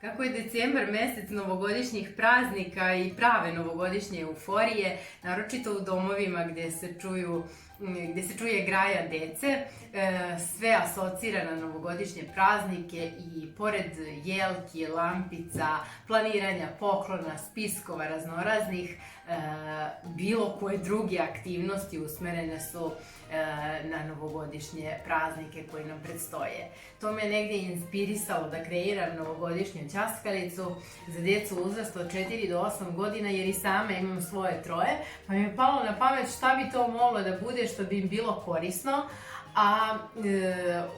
Kako je decembar mesec novogodišnjih praznika i prave novogodišnje euforije, naročito u domovima gde se čuje graja dece, sve asocira na novogodišnje praznike i pored jelki, lampica, planiranja poklona, spiskova raznoraznih, bilo koje druge aktivnosti usmerene su na novogodišnje praznike koji nam predstoje. To me negdje inspirisalo da kreiram novogodišnju ćaskalicu za djecu uzrasta od 4 do 8 godina, jer i sama imam svoje troje, pa mi je palo na pamet šta bi to moglo da bude što bi im bilo korisno, a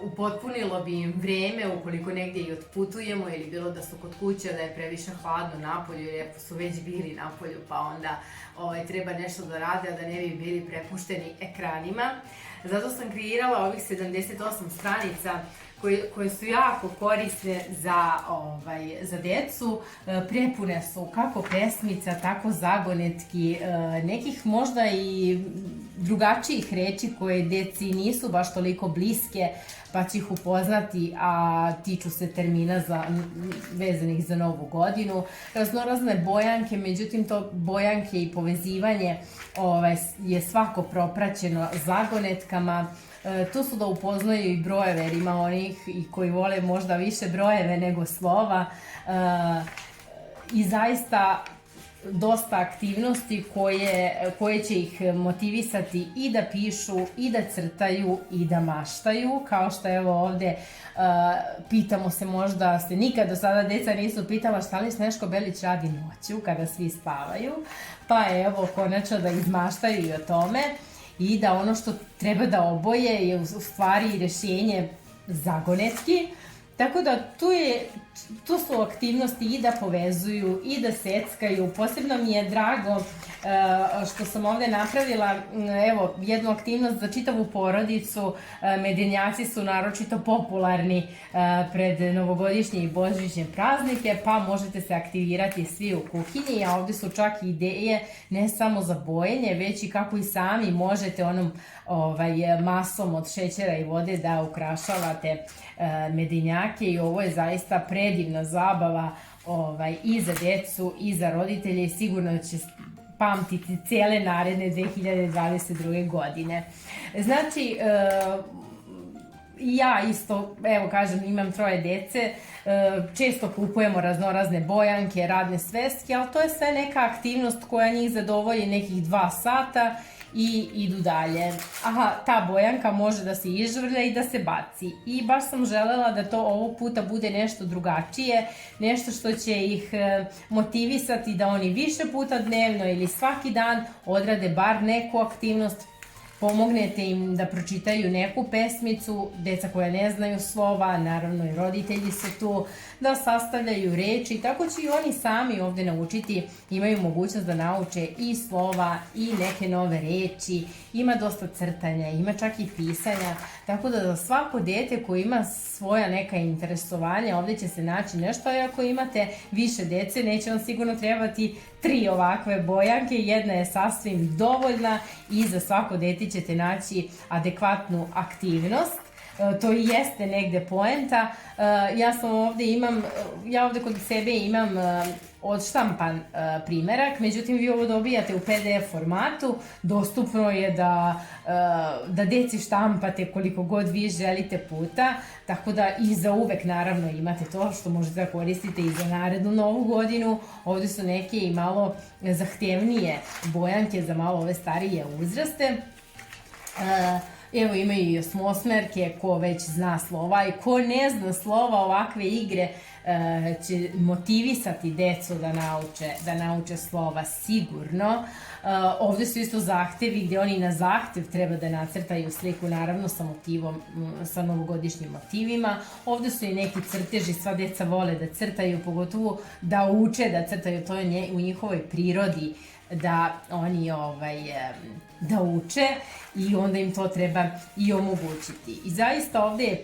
upotpunilo bi im vreme ukoliko negdje i otputujemo ili bilo da su kod kuće, da je previše hladno napolju ili ako su već bili napolju pa onda treba nešto da rade, a da ne bi bili prepušteni ekranima. Zato sam kreirala ovih 78 stranica koje su jako korisne za decu. Prepune su kako pesmica, tako zagonetki, nekih možda i drugačijih reči koje deci nisu baš toliko bliske, pa će ih upoznati, a tiču se termina vezanih za novu godinu. Raznorazne bojanke, međutim to bojanke i povezivanje je svako propraćeno zagonetkama. Tu su da upoznaju i brojeve, jer ima onih i koji vole možda više brojeve nego slova. I zaista dosta aktivnosti koje će ih motivisati i da pišu, i da crtaju, i da maštaju. Kao što evo ovde pitamo se, možda se nikad do sada deca nisu pitala šta li Sneško Belić radi noću kada svi spavaju. Pa evo, konačno da izmaštaju i o tome. I da ono što treba da oboje je u stvari rešenje zagonetki. Tako da tu su aktivnosti i da povezuju i da seckaju. Posebno mi je drago što sam ovde napravila jednu aktivnost za čitavu porodicu. Medenjaci su naročito popularni pred novogodišnje i božićne praznike, pa možete se aktivirati svi u kuhinji, a ovde su čak i ideje ne samo za bojenje, već i kako i sami možete onom masom od šećera i vode da ukrašavate medenjake. I ovo je zaista predivna zabava i za decu i za roditelje i sigurno će pamtiti cijele naredne 2022. godine. Znači, ja isto, evo kažem, imam troje dece, često kupujemo raznorazne bojanke, radne sveske, ali to je sve neka aktivnost koja njih zadovolji nekih 2 sata i idu dalje. Aha, ta bojanka može da se izžvrlja i da se baci. I baš sam želela da to ovog puta bude nešto drugačije, nešto što će ih motivisati da oni više puta dnevno ili svaki dan odrade bar neku aktivnost. Pomognete im da pročitaju neku pesmicu, deca koja ne znaju slova, naravno i roditelji su tu, da sastavljaju reči, tako će i oni sami ovde naučiti, imaju mogućnost da nauče i slova i neke nove reči, ima dosta crtanja, ima čak i pisanja, tako da za svako dete koje ima svoja neka interesovanja, ovde će se naći nešto, a ako imate više dece, neće vam sigurno trebati 3 ovakve bojanke, jedna je sasvim dovoljna i za svako dete ćete naći adekvatnu aktivnost. To i jeste negde poenta. Ja ovde kod sebe imam odštampan primerak, međutim vi ovo dobijate u PDF formatu, dostupno je da deci štampate koliko god vi želite puta, tako da i za uvek naravno imate to što možete da koristite i za narednu novu godinu. Ovde su neke i malo zahtevnije bojanke za malo ove starije uzraste. Evo imaju i osmosmerke, ko već zna slova i ko ne zna slova, ovakve igre će motivisati decu da nauče slova sigurno. Ovde su isto zahtevi gde oni na zahtev treba da nacrtaju sliku, naravno sa novogodišnjim motivima. Ovde su i neki crteži, sva deca vole da crtaju, pogotovo da uče da crtaju, to je u njihovoj prirodi da oni da uče i onda im to treba i omogućiti. I zaista ovde je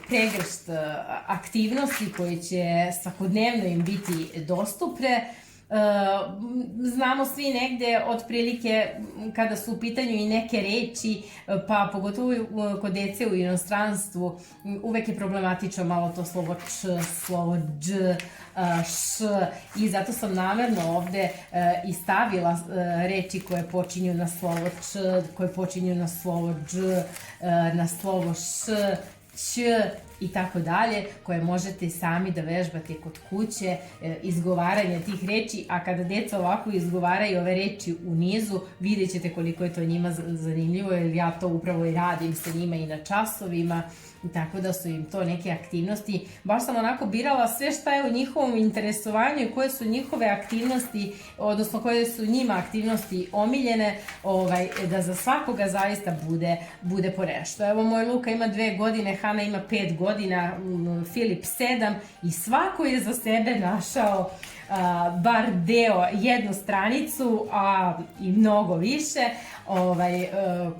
pregršt aktivnosti koje će svakodnevno im biti dostupne. Znamo svi negde otprilike kada su u pitanju i neke reči, pa pogotovo kod dece u inostranstvu, uvek je problematično malo to slovo č, slovo dž, š, i zato sam namerno ovde i stavila reči koje počinju na slovo č, koje počinju na slovo dž, na slovo š, ć i tako dalje, koje možete sami da vežbate kod kuće, izgovaranje tih reči, a kada deca ovako izgovaraju ove reči u nizu, vidjet ćete koliko je to njima zanimljivo, jer ja to upravo i radim sa njima i na časovima, tako da su im to neke aktivnosti. Baš sam onako birala sve šta je u njihovom interesovanju i koje su njihove aktivnosti, odnosno koje su njima aktivnosti omiljene, da za svakoga zaista bude po nešto. Evo, moj Luka ima 2 godine, Hana ima 5 godina, Filip 7 i svako je za sebe našao bar jednu stranicu, a i mnogo više,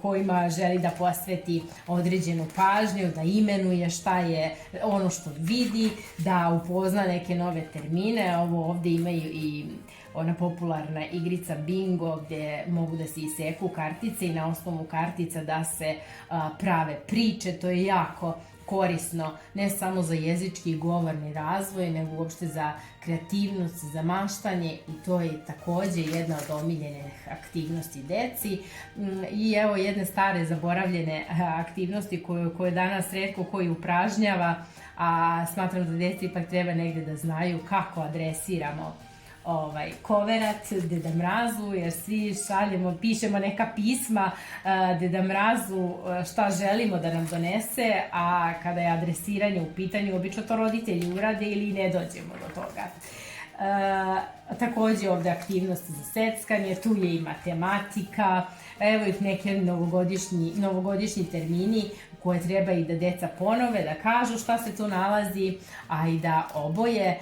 kojima želi da posveti određenu pažnju, da imenuje šta je ono što vidi, da upozna neke nove termine. Ovo ovde imaju i ona popularna igrica bingo gdje mogu da se iseku kartice i na osnovu kartica da se prave priče. To je jako korisno ne samo za jezički i govorni razvoj, nego uopšte za kreativnost, za maštanje, i to je takođe jedna od omiljenih aktivnosti deci. I evo jedne stare zaboravljene aktivnosti koje danas retko koji upražnjava, a smatram da deci ipak treba negde da znaju kako adresiramo koverat Deda Mrazu, jer svi pišemo neka pisma Deda Mrazu šta želimo da nam donese, a kada je adresiranje u pitanju, obično to roditelji urade ili ne dođemo do toga. Takođe ovde aktivnosti za seckanje, tu je i matematika, evo ih neke novogodišnji termini koje treba i da deca ponove, da kažu šta se tu nalazi, a i da oboje.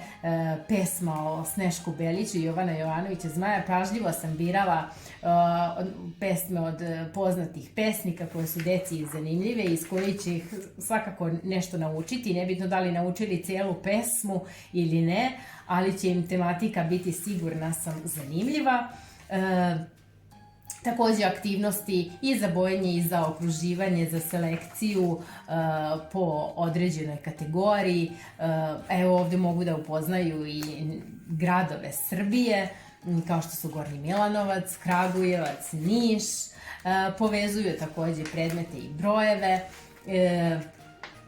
Pesma o Snešku Beliću i Jovana Jovanovića Zmaja, pažljivo sam birala pesme od poznatih pesnika koje su deci zanimljive i iz kojih će ih svakako nešto naučiti, nebitno da li naučili celu pesmu ili ne, ali će im tematika biti, sigurna sam, zanimljiva. Takođe aktivnosti i za bojenje i za okruživanje, za selekciju po određenoj kategoriji. Evo ovde mogu da upoznaju i gradove Srbije, kao što su Gornji Milanovac, Kragujevac, Niš. Povezuju takođe predmete i brojeve.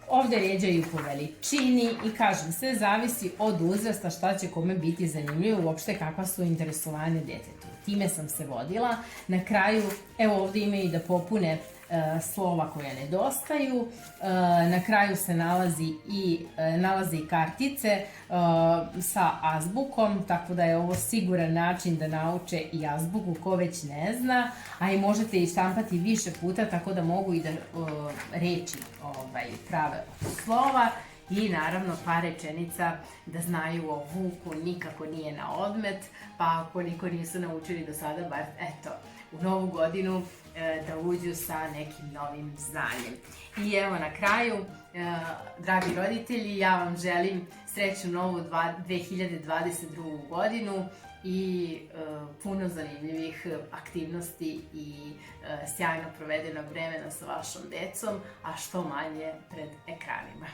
Ovde ređaju po veličini i kažem, sve zavisi od uzrasta šta će kome biti zanimljivo, uopšte kakva su interesovanja detetu. Time sam se vodila. Na kraju, evo ovde imaju da popune slova koja nedostaju. Na kraju se nalaze i kartice sa azbukom, tako da je ovo siguran način da nauče i azbuku ko već ne zna, a i možete i štampati više puta, tako da mogu i da reči prave od slova. I naravno par rečenica da znaju o vuku, nikako nije na odmet, pa koliko nisu naučili do sada, bar eto, u novu godinu da uđu sa nekim novim znanjem. I evo na kraju, dragi roditelji, ja vam želim srećnu novu 2022. godinu i puno zanimljivih aktivnosti i sjajno provedenog vremena sa vašom decom, a što manje pred ekranima.